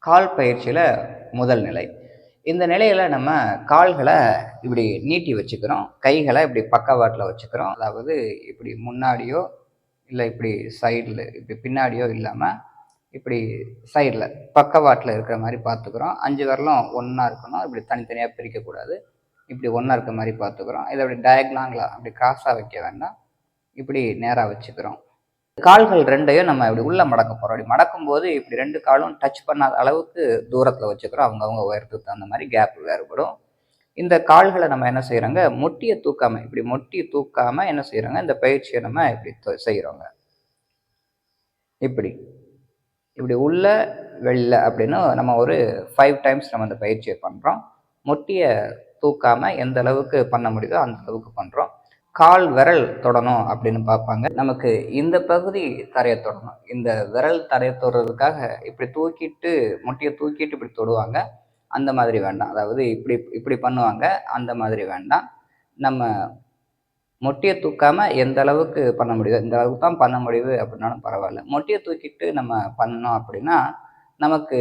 கால் பயிற்சியில் முதல் நிலை. இந்த நிலையில் நம்ம கால்களை இப்படி நீட்டி வச்சுக்கிறோம், கைகளை இப்படி பக்கவாட்டில் வச்சுக்கிறோம். அதாவது இப்படி முன்னாடியோ இல்லை இப்படி சைடில் இப்படி பின்னாடியோ இல்லாமல் இப்படி சைடில் பக்கவாட்டில் இருக்கிற மாதிரி பார்த்துக்கிறோம். 5 விரலும் ஒன்றா இருக்கணும், இப்படி தனித்தனியாக பிரிக்கக்கூடாது. இப்படி ஒன்றா இருக்கிற மாதிரி பார்த்துக்கிறோம். இதை அப்படி டயக்னாங்களாக அப்படி கிராஸாக வைக்க வேண்டாம், இப்படி நேராக வச்சுக்கிறோம். கால்கள் ரெண்டையும் நம்ம இப்படி உள்ள மடக்க போகிறோம். அப்படி மடக்கும் போது இப்படி 2 காலும் டச் பண்ணாத அளவுக்கு தூரத்தில் வச்சுக்கிறோம். அவங்கவுங்க உயரத்துக்கு தகுந்த மாதிரி கேப் வேறுபடும். இந்த கால்களை நம்ம என்ன செய்கிறோங்க, மொட்டியை தூக்காமல் இப்படி மொட்டியை தூக்காமல் என்ன செய்கிறோங்க, இந்த பயிற்சியை நம்ம இப்படி செய்கிறோங்க. இப்படி இப்படி உள்ள வெளில அப்படின்னு நம்ம ஒரு 5 டைம்ஸ் நம்ம அந்த பயிற்சியை பண்ணுறோம். மொட்டியை தூக்காமல் எந்த அளவுக்கு பண்ண முடியுதோ அந்த அளவுக்கு பண்ணுறோம். கால் விரல் தொடணும் அப்படின்னு பார்ப்பாங்க. நமக்கு இந்த பகுதி தரையை தொடணும். இந்த விரல் தரையை தொடுறதுக்காக இப்படி தூக்கிட்டு மொட்டியை தூக்கிட்டு இப்படி தொடுவாங்க. அந்த மாதிரி வேண்டாம். அதாவது இப்படி இப்படி பண்ணுவாங்க, அந்த மாதிரி வேண்டாம். நம்ம மொட்டியை தூக்காமல் எந்த அளவுக்கு பண்ண முடியுது, இந்த அளவுக்கு தான் பண்ண முடியுது அப்படின்னாலும் பரவாயில்ல. மொட்டியை தூக்கிட்டு நம்ம பண்ணோம் அப்படின்னா நமக்கு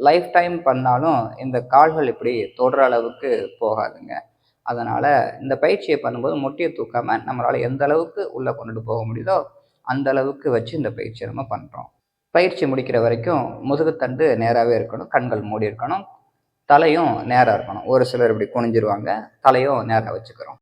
லைஃப் டைம் பண்ணாலும் இந்த கால்கள் இப்படி தொடுற அளவுக்கு போகாதுங்க. அதனால் இந்த பயிற்சியை பண்ணும்போது மொட்டியை தூக்காமல் நம்மளால் எந்த அளவுக்கு உள்ளே கொண்டுட்டு போக முடியுதோ அந்த அளவுக்கு வச்சு இந்த பயிற்சியை நம்ம பண்ணுறோம். பயிற்சி முடிக்கிற வரைக்கும் முதுகுத்தண்டு நேராகவே இருக்கணும், கண்கள் மூடி இருக்கணும், தலையும் நேராக இருக்கணும். ஒரு சிலர் இப்படி குனிஞ்சிருவாங்க, தலையும் நேராக வச்சுக்கிறோம்.